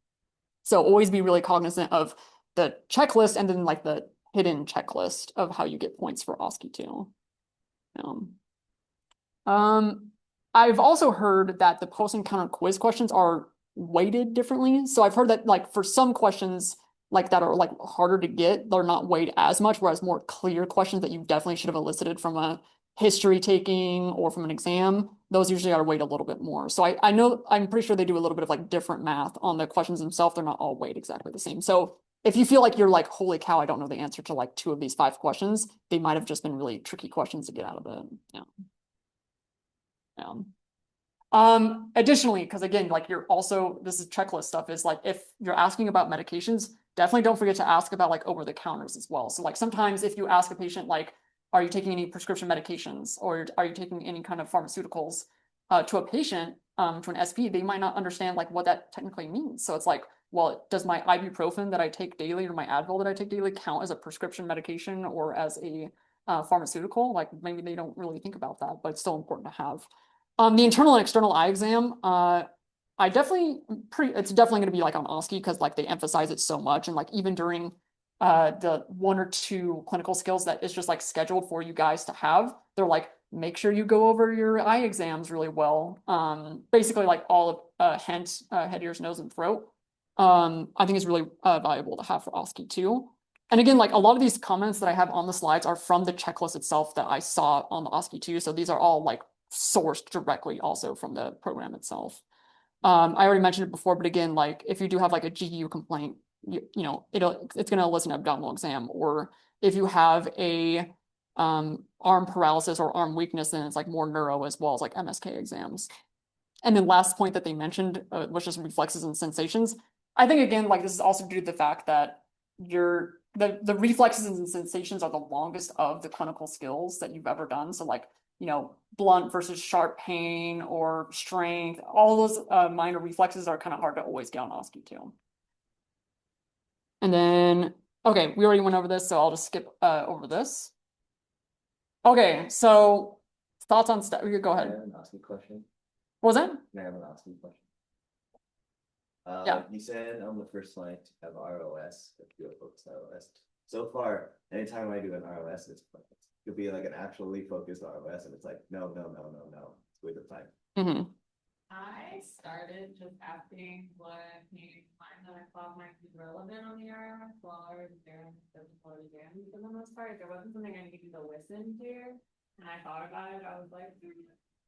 S3: So always be really cognizant of the checklist and then like the hidden checklist of how you get points for OSCE 2. I've also heard that the post-encounter quiz questions are weighted differently. So I've heard that like for some questions like that are like harder to get, they're not weighed as much, whereas more clear questions that you definitely should have elicited from a history taking or from an exam, those usually are weighed a little bit more. So I know, I'm pretty sure they do a little bit of like different math on the questions themselves. They're not all weighed exactly the same. So if you feel like you're like, holy cow, I don't know the answer to like 2 of these 5 questions, they might have just been really tricky questions to get out of it. Yeah. Additionally, because again, like this is checklist stuff, is like if you're asking about medications, definitely don't forget to ask about like over the counters as well. So like sometimes if you ask a patient, like, are you taking any prescription medications or are you taking any kind of pharmaceuticals to a patient, to an SP, they might not understand like what that technically means. So it's like, well, does my ibuprofen that I take daily or my Advil that I take daily count as a prescription medication or as a pharmaceutical? Like maybe they don't really think about that, but it's still important to have. The internal and external eye exam, it's definitely going to be like on OSCE because like they emphasize it so much. And like even during the 1 or 2 clinical skills that is just like scheduled for you guys to have. They're like, make sure you go over your eye exams really well. Basically like all of hence head, ears, nose, and throat. I think is really valuable to have for OSCE too. And again, like a lot of these comments that I have on the slides are from the checklist itself that I saw on the OSCE too. So these are all like sourced directly also from the program itself. I already mentioned it before, but again, like if you do have like a GU complaint, you know, it's going to elicit an abdominal exam, or if you have a arm paralysis or arm weakness, then it's like more neuro as well as like MSK exams. And then last point that they mentioned was just reflexes and sensations. I think again, like this is also due to the fact that the reflexes and sensations are the longest of the clinical skills that you've ever done. So like, you know, blunt versus sharp pain or strength, all those minor reflexes are kind of hard to always get on OSCE too. And then, okay, we already went over this, so I'll just skip over this. Okay, so thoughts on stuff. Go ahead.
S5: Can I have an OSCE question?
S3: What was that?
S5: Can I have an OSCE question?
S3: Yeah.
S5: You said on the first slide to have ROS, if you focus ROS. So far, anytime I do an ROS, it'll be like an actually focused ROS, and it's like, no, it's with the time.
S3: Mm-hmm.
S2: I started just asking what pain line that I thought might be relevant on the RF while I was doing physical exams. For the most part, there wasn't something I needed to listen to, and I thought about it. I was like,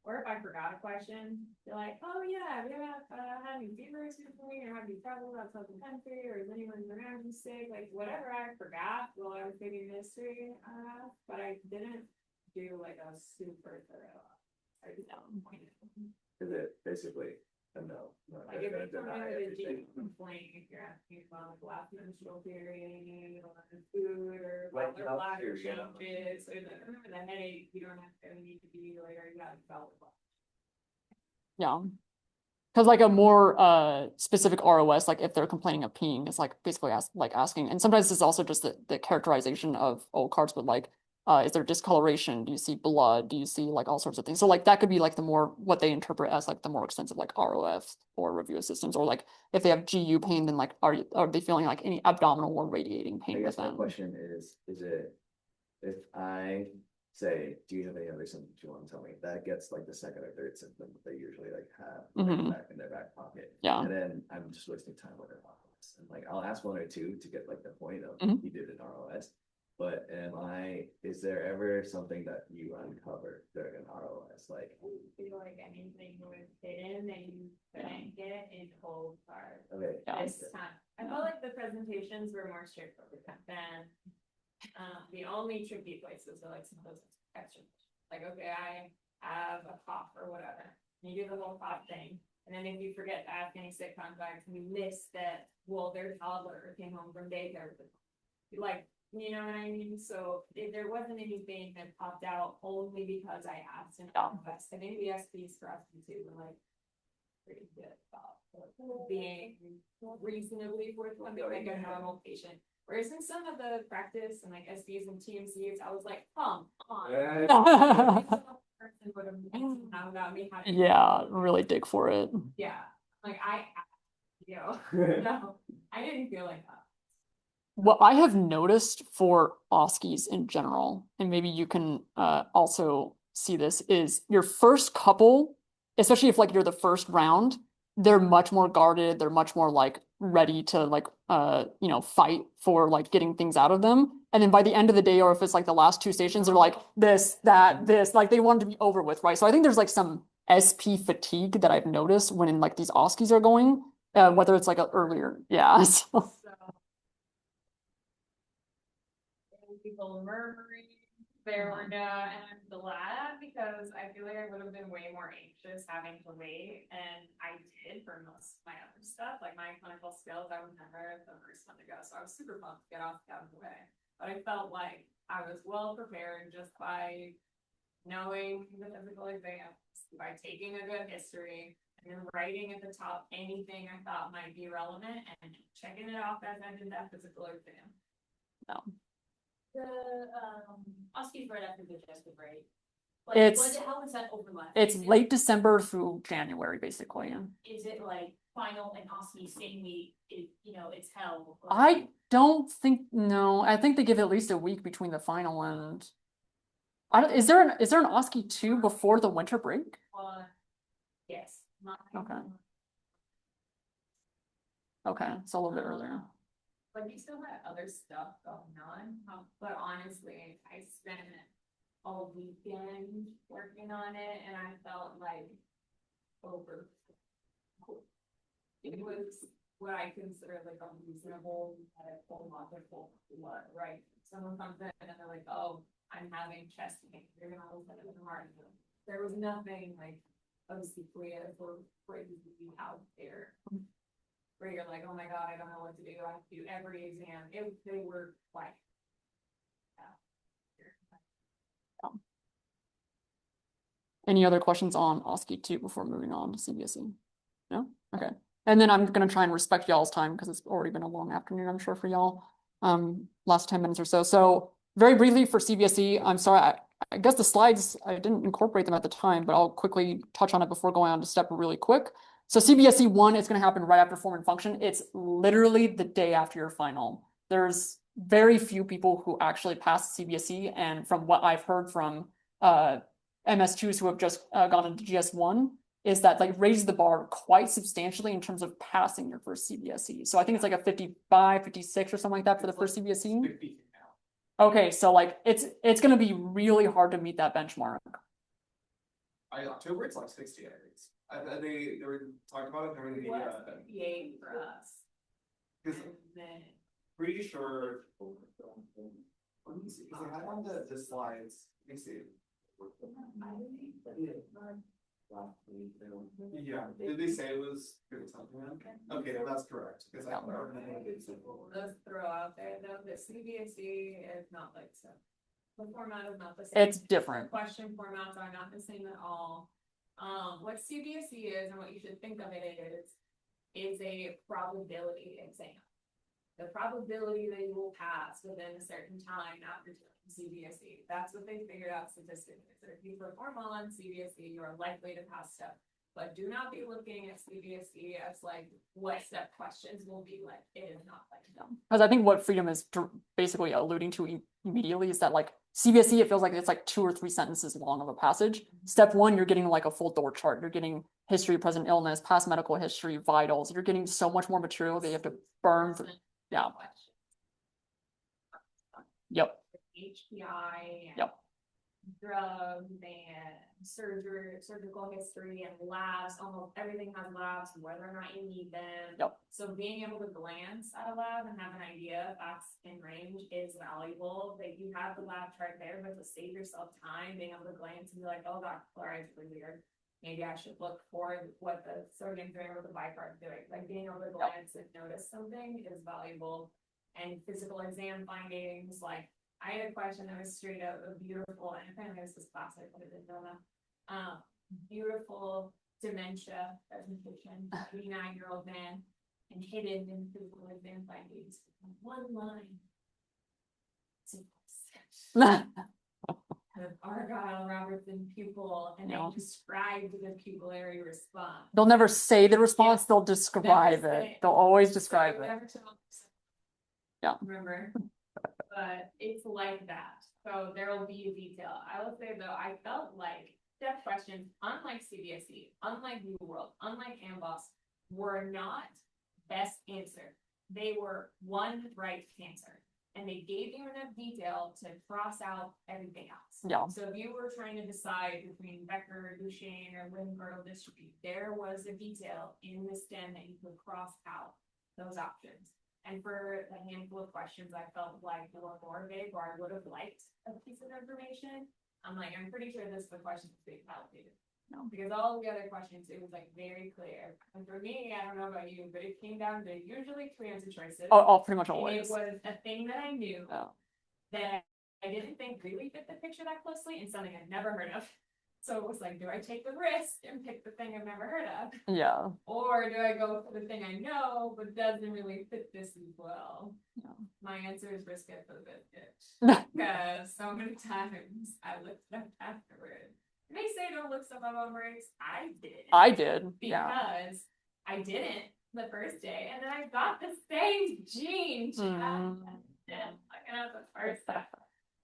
S2: or if I forgot a question, they're like, oh yeah, we haven't had any fevers recently, or have you traveled outside the country, or is anyone around you sick? Like whatever I forgot while I was taking history, but I didn't do like a super thorough. I did not point it.
S5: Is it basically a no?
S2: Like if it's something with a G complaint, if you're asking about last menstrual period or food or
S5: Like
S2: other
S5: health
S2: bladder
S5: period.
S2: changes or the headache, you don't necessarily need to be like, you got felt.
S3: Yeah. Because like a more specific ROS, like if they're complaining of peeing, it's like basically asking. And sometimes it's also just the characterization of old cards, but like is there discoloration? Do you see blood? Do you see like all sorts of things? So like that could be like the more what they interpret as like the more extensive like ROF or review assistance, or like if they have GU pain, then like are they feeling like any abdominal or radiating
S5: I
S3: pain with
S5: guess my
S3: them?
S5: question is it if I say, do you have any other symptoms you want to tell me? That gets like the second or third symptom that they usually like have
S3: Mhm.
S5: back in their back pocket.
S3: Yeah.
S5: And then I'm just wasting time with their ROS. And like I'll ask 1 or 2 to get like the point of
S3: Mhm.
S5: you did an ROS. But is there ever something that you uncover during an ROS? Like
S2: I feel like anything was hidden that you couldn't get in cold card.
S5: okay.
S3: Yeah.
S2: This time, I felt like the presentations were more straightforward than the only tricky places are like some of those extra. Like, okay, I have a cough or whatever. And you do the whole cough thing. And then if you forget to ask any sick contacts, you miss that, well, their toddler came home from daycare. Like, you know what I mean? So if there wasn't anything that popped out only because I asked an request. I think the SPs for us too were like pretty good about being reasonably forthcoming like a normal patient. Whereas in some of the practice and like SPs and TMCs, I was like, come on.
S3: Yeah, really dig for it.
S2: Yeah, like no, I didn't feel like that.
S3: What I have noticed for OSCEs in general, and maybe you can also see this, is your first couple, especially if like you're the first round, they're much more guarded. They're much more like ready to like you know, fight for like getting things out of them. And then by the end of the day, or if it's like the last 2 stations, they're like this, that, this, like they want to be over with, right? So I think there's like some SP fatigue that I've noticed when in like these OSCEs are going, whether it's like a earlier, yeah. So.
S2: People murmuring there and I'm glad because I feel like I would have been way more anxious having to wait, and I did for most of my other stuff, like my clinical skills. I was never the first one to go, so I was super pumped to get out of the way. But I felt like I was well prepared just by knowing the physical exams, by taking a good history, and then writing at the top anything I thought might be relevant and checking it off as I did that physical exam.
S3: No.
S6: The OSCEs right after the digestive, right?
S3: It's
S6: how is that overlap?
S3: It's late December through January, basically.
S6: Is it like final and OSCE same week, it's held.
S3: I don't think, no, I think they give at least a week between the final and. Is there an OSCE 2 before the winter break?
S6: Yes.
S3: Okay. Okay, so a little bit earlier.
S2: But you still had other stuff going on, but honestly, I spent all weekend working on it and I felt like over. It was what I consider like a reasonable, full logical, right? Someone comes in and they're like, oh, I'm having chest pain, you're gonna open it in the heart. There was nothing like obsequious or crazy out there. Where you're like, oh my god, I don't know what to do, I have to do every exam, they were like.
S3: Any other questions on OSCE 2 before moving on to CBSE? No? Okay. And then I'm gonna try and respect y'all's time because it's already been a long afternoon, I'm sure, for y'all. Last 10 minutes or so. So very briefly for CBSE, I'm sorry, I guess the slides, I didn't incorporate them at the time, but I'll quickly touch on it before going on to step really quick. So CBSE 1 is going to happen right after form and function. It's literally the day after your final. There's very few people who actually pass CBSE, and from what I've heard from MS2s who have just gone into GS1, is that like raises the bar quite substantially in terms of passing your first CBSE. So I think it's like a 55, 56 or something like that for the first CBSE.
S4: 50 now.
S3: Okay, so like it's going to be really hard to meet that benchmark.
S4: October, it's like 60, I think. They were talking about it during the,
S2: It was 58 for us.
S4: because
S2: And then
S4: pretty sure. Let me see, because I had on the slides, let me see. Yeah, did they say it was something? Okay, that's correct, because I.
S2: let's throw out there though, that CBSE is not like so. The format is not the same.
S3: It's different.
S2: The question formats are not the same at all. What CBSE is and what you should think of it is a probability exam. The probability that you will pass within a certain time after taking CBSE. That's what they figured out statistically. So if you perform well on CBSE, you are likely to pass stuff. But do not be looking at CBSE as like what step questions will be like. It is not like that.
S3: Because I think what Freedom is basically alluding to immediately is that like CBSE, it feels like it's like 2 or 3 sentences long of a passage. Step 1, you're getting like a full door chart. You're getting history, present illness, past medical history, vitals. You're getting so much more material that you have to burn through. Yeah. Yep.
S2: HPI.
S3: Yep.
S2: Drugs and surgical history and labs, almost everything has labs, whether or not you need them.
S3: Yep.
S2: So being able to glance at a lab and have an idea if that's in range is valuable. That you have the lab chart there, but to save yourself time, being able to glance and be like, oh, that chloride's really weird. Maybe I should look for what the sodium's doing or the bicarb doing. Like being able to glance and notice something is valuable. And physical exam findings, like I had a question that was straight out of beautiful, and apparently this is classic, but I didn't know that. Beautiful dementia presentation, 89-year-old man, and hidden in physical exam findings, one line. The Argyle Robertson pupil, and
S3: Yeah.
S2: they described the pupillary response.
S3: They'll never say the response,
S2: Yeah.
S3: they'll describe
S2: Never
S3: it.
S2: say it.
S3: They'll always describe
S2: So
S3: it.
S2: never tell-
S3: Yeah.
S2: Remember, but it's like that. So there will be a detail. I will say though, I felt like step questions, unlike CBSE, unlike New World, unlike AMBOSS, were not best answer. They were one right answer. And they gave you enough detail to cross out everything else.
S3: Yeah.
S2: So if you were trying to decide between Becker, Duchenne, or limb-girdle dystrophy, there was a detail in the STEM that you could cross out those options. And for a handful of questions, I felt like they were more vague, or I would have liked a piece of information. I'm pretty sure this is the question that's being validated. No, because all the other questions, it was like very clear. And for me, I don't know about you, but it came down to usually 3 answer choices.
S3: Oh, pretty much
S2: And
S3: always.
S2: it was a thing that I knew
S3: Oh.
S2: that I didn't think really fit the picture that closely, and something I'd never heard of. So it was like, do I take the risk and pick the thing I've never heard of?
S3: Yeah.
S2: Or do I go for the thing I know, but doesn't really fit this as well?
S3: Yeah.
S2: My answer is risk it for the biscuit. Because so many times I looked it up afterward. And they say don't look stuff up on breaks. I did.
S3: I did. Yeah.
S2: Because I didn't the first day, and then I got the same gene.
S3: Mm.
S2: And looking at the first stuff,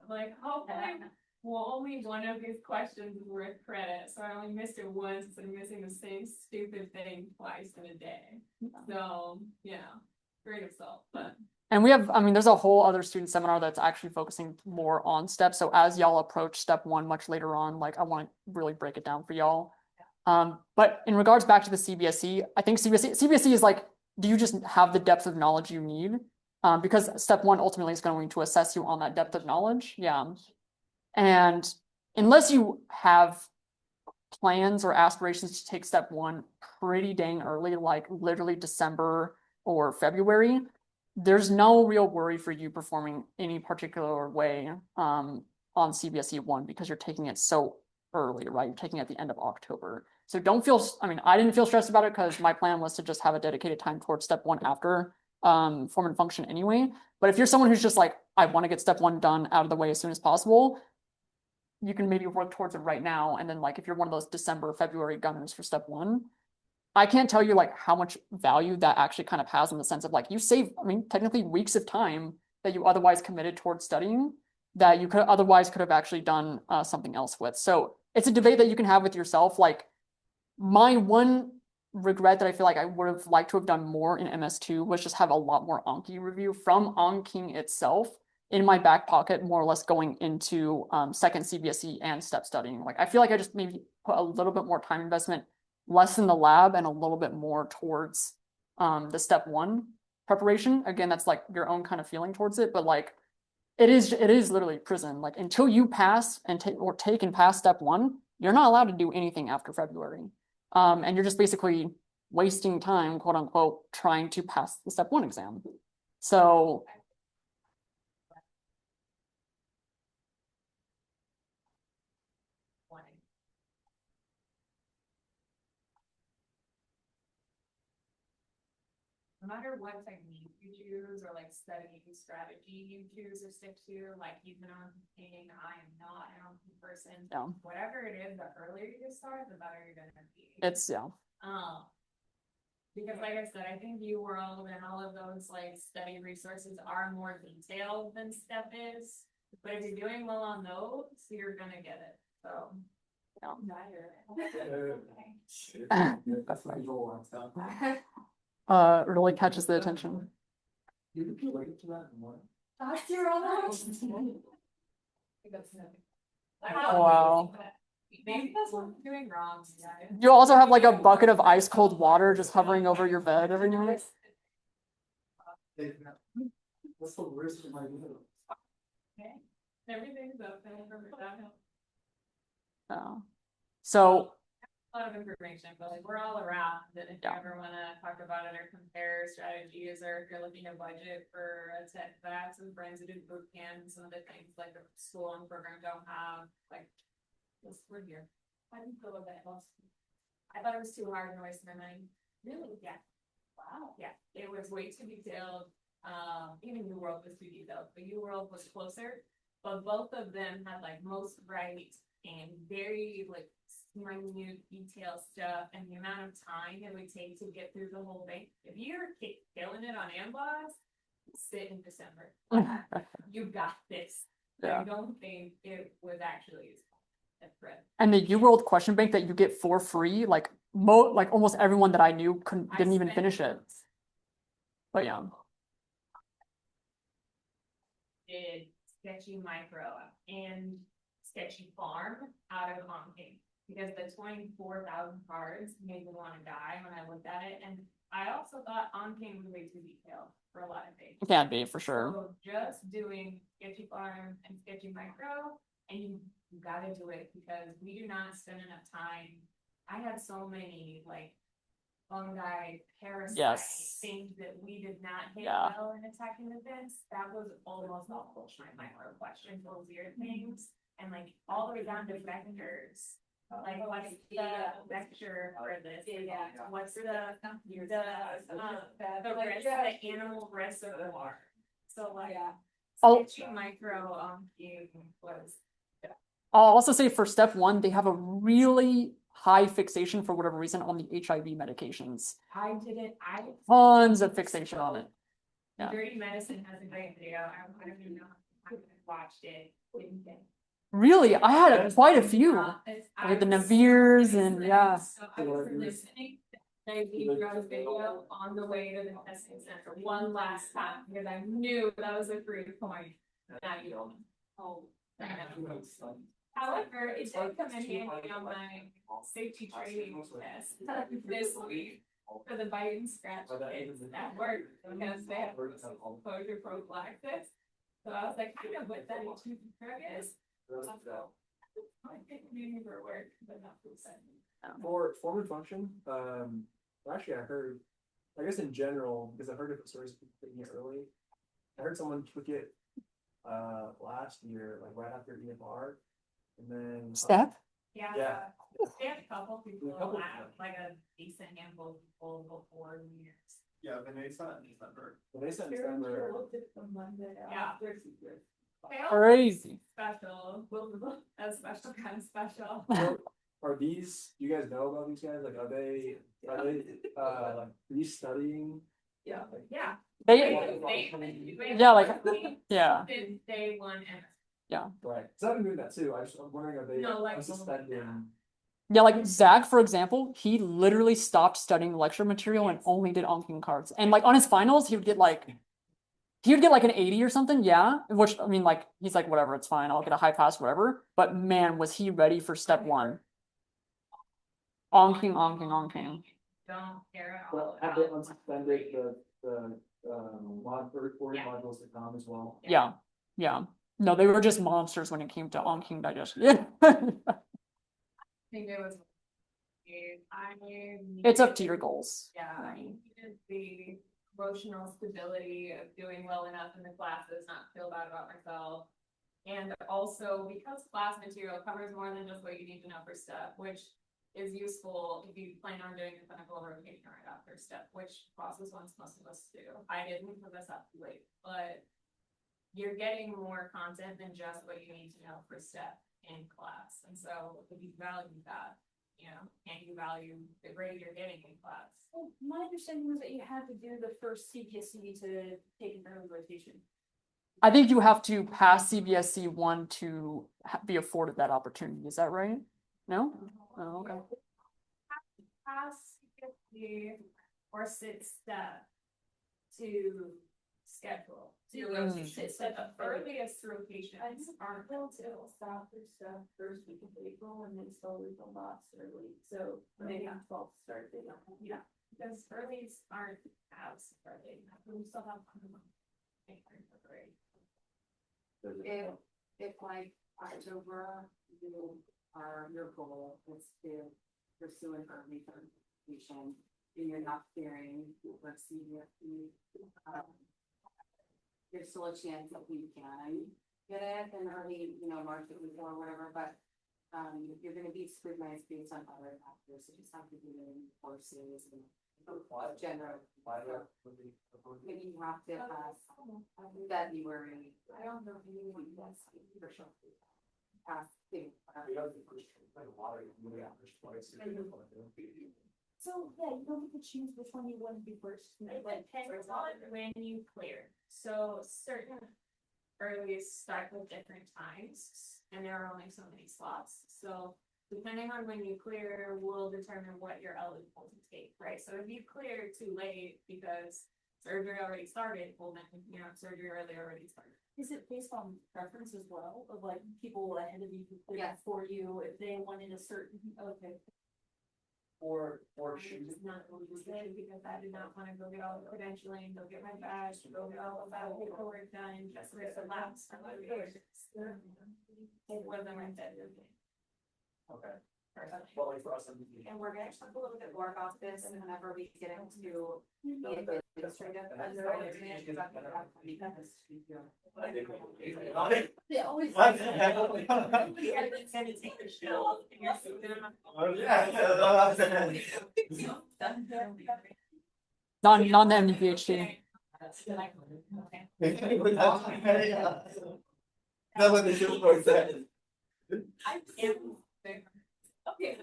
S2: I'm like, hopefully, well, only one of these questions is worth credit, so I only missed it once, and missing the same stupid thing twice in a day. So, yeah, great of salt, but.
S3: And we have, I mean, there's a whole other student seminar that's actually focusing more on steps. So as y'all approach step one much later on, like I want to really break it down for y'all. But in regards back to the CBSE, I think CBSE is like, do you just have the depth of knowledge you need? Because step one ultimately is going to assess you on that depth of knowledge. Yeah. And unless you have plans or aspirations to take step one pretty dang early, like literally December or February, there's no real worry for you performing any particular way on CBSE 1 because you're taking it so early, right? You're taking it at the end of October. So don't feel, I mean, I didn't feel stressed about it because my plan was to just have a dedicated time towards step one after form and function anyway. But if you're someone who's just like, I want to get step one done out of the way as soon as possible, you can maybe work towards it right now. And then like, if you're one of those December, February gunners for step one, I can't tell you like how much value that actually kind of has in the sense of like you save, I mean, technically weeks of time that you otherwise committed towards studying that you could otherwise could have actually done something else with. So it's a debate that you can have with yourself. Like my one regret that I feel like I would have liked to have done more in MS2 was just have a lot more Anki review from Anki itself in my back pocket, more or less going into second CBSE and step studying. Like I feel like I just maybe put a little bit more time investment, less in the lab and a little bit more towards the step one preparation. Again, that's like your own kind of feeling towards it, but like it is literally prison. Like until you pass and take and pass step one, you're not allowed to do anything after February. And you're just basically wasting time, quote unquote, trying to pass the step one exam. So
S2: no matter what technique you choose or like study strategy you choose or stick to, like even on thinking I am not an Anki person,
S3: yeah,
S2: whatever it is, the earlier you start, the better you're gonna be.
S3: it's yeah.
S2: Because like I said, I think you world and all of those like study resources are more detailed than step is. But if you're doing well on those, you're gonna get it. So
S3: Really catches the attention. Wow.
S2: Maybe that's what I'm doing wrong.
S3: You also have like a bucket of ice cold water just hovering over your bed every night.
S4: That's the worst of my video.
S2: Okay. Everything's open for that.
S3: Yeah. So
S2: A lot of information, but like we're all around, and if you
S3: Yeah.
S2: ever wanna talk about it or compare strategies, or if you're looking at budget for a tech class and friends who do boot camp and some of the things like the school and program don't have, like, we're here. I didn't feel that last. I thought it was too hard and wasting my money. Really? Yeah. Wow. Yeah, it was way too detailed. Even New World was too detailed, but New World was closer. But both of them had like most right and very like minute detail stuff, and the amount of time it would take to get through the whole thing. If you're killing it on Amboss, sit in December. You got this.
S3: Yeah.
S2: I don't think it was actually a threat.
S3: And the UWorld question bank that you get for free, like like almost everyone that I knew didn't even finish it. But yeah.
S2: Did Sketchy Micro and Sketchy Farm out of Anki. Because the 24,000 cards made me want to die when I looked at it, and I also thought Anki was way too detailed for a lot of things.
S3: It can be for sure.
S2: So just doing Sketchy Farm and Sketchy Micro, and you gotta do it because we do not spend enough time. I had so many like fungi, parasites,
S3: Yes.
S2: things that we did not hit
S3: Yeah.
S2: well in attacking the fence. That was almost all bullshit. My questions, those weird things, and like all the way down to vectors. Like what's the vector for this? What's the rest of the animal reservoir? So like Sketchy Micro was.
S3: I'll also say for step one, they have a really high fixation for whatever reason on the HIV medications.
S2: I
S3: Tons of fixation on it. Yeah.
S2: Dirty Medicine has a great video. I don't even know if I watched it. Didn't get-
S3: Really, I had quite a few.
S2: I
S3: Like the
S2: was-
S3: Navirs and yeah.
S2: So I was listening. They drove a video on the way to the testing center one last time because I knew that was a great point. Now you don't. Oh. However, it did come in handy on my safety training test this week for the bite and scratch kids at work because they have exposure prophylaxis. So I was like, I know what that drug is. I think maybe for work, but not for setting.
S1: For form and function, actually I heard, I guess in general, because I've heard different stories of people taking it early. I heard someone took it last year, like right after EFR, and then.
S3: Step?
S2: Yeah.
S1: Yeah.
S2: They had a couple people
S1: A couple.
S2: have like a decent handful of people before New Year's.
S4: Yeah, Vanessa in December.
S1: When they sent December,
S2: Yeah.
S3: Crazy.
S2: Special, a special kind of special.
S1: are these, do you guys know about these guys? Like, are they, like, studying?
S2: Yeah.
S3: They, yeah, like, yeah.
S2: Since day one and.
S1: Right, so I've been doing that too, I'm wondering, are they
S2: No, like,
S1: suspending?
S3: Yeah, like Zach, for example, he literally stopped studying lecture material and only did onking cards. And like on his finals, he would get like an 80 or something, yeah. Which I mean, like, he's like, whatever, it's fine, I'll get a high pass, whatever. But man, was he ready for step one. Onking.
S2: Don't care at all.
S1: But have they unsuspended the mod for recording
S2: Yeah.
S1: modules to come as well?
S3: Yeah. No, they were just monsters when it came to onking digestion.
S2: I think it was.
S3: It's up to your goals.
S2: Yeah, I needed the emotional stability of doing well enough in the classes, not feel bad about myself. And also because class material covers more than just what you need to know for step, which is useful if you plan on doing a clinical rotation right after step, which process ones most of us do. I didn't because I stopped too late, but you're getting more content than just what you need to know for step in class. And so if you value that, you know, and you value the grade you're getting in class.
S6: Well, my understanding was that you had to do the first CPSC to take an early rotation.
S3: I think you have to pass CBSC 1 to be afforded that opportunity. Is that right? No? Oh, okay.
S2: Pass CPSC or sit step to schedule. The earliest rotations aren't until
S6: After stuff first week of April and then slowly go lots early, so maybe on 12th start date.
S2: Yeah, because earlies aren't as early. We still have.
S7: If like October, your goal is to pursue an early certification, and you're not clearing, let's see, there's still a chance that we can get it in early, March or whatever, but you're gonna be scrutinized based on other factors, so just have to do courses and general. Maybe you have to pass February. I don't know if you want that for sure. Pass thing.
S6: So, yeah, you don't get to choose which one you want to be first.
S2: It depends on when you clear. So certain earlies start with different times and there are only so many slots. So depending on when you clear will determine what you're eligible to take, right? So if you clear too late because surgery already started, well then, surgery already started.
S6: Is it based on preference as well, of like people ahead of you who cleared for you, if they wanted a certain, okay.
S1: Or
S2: It's not going to say because I did not want to go get all the credentialing, go get my badge, go get all of that paperwork done, just for the last. It wasn't my bedroom.
S1: Okay.
S2: Personally.
S1: Well, like for us,
S7: And we're gonna talk a little bit more about this whenever we get into the administrative.
S6: They always.
S3: Not the MD-PhD.
S5: That's what the shit board said.
S2: I am. Okay.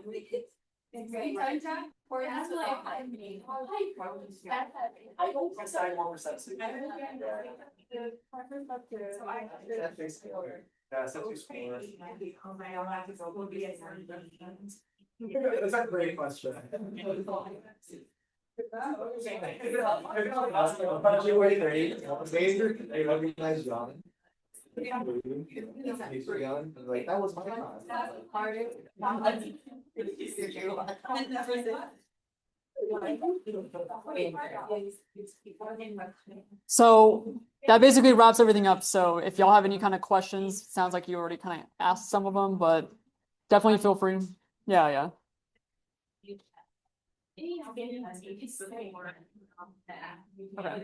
S1: That's a great question. February 30th, I recognize John. Like, that was my
S3: So that basically wraps everything up. So if y'all have any kind of questions, sounds like you already kind of asked some of them, but definitely feel free. Yeah, yeah.
S2: Okay.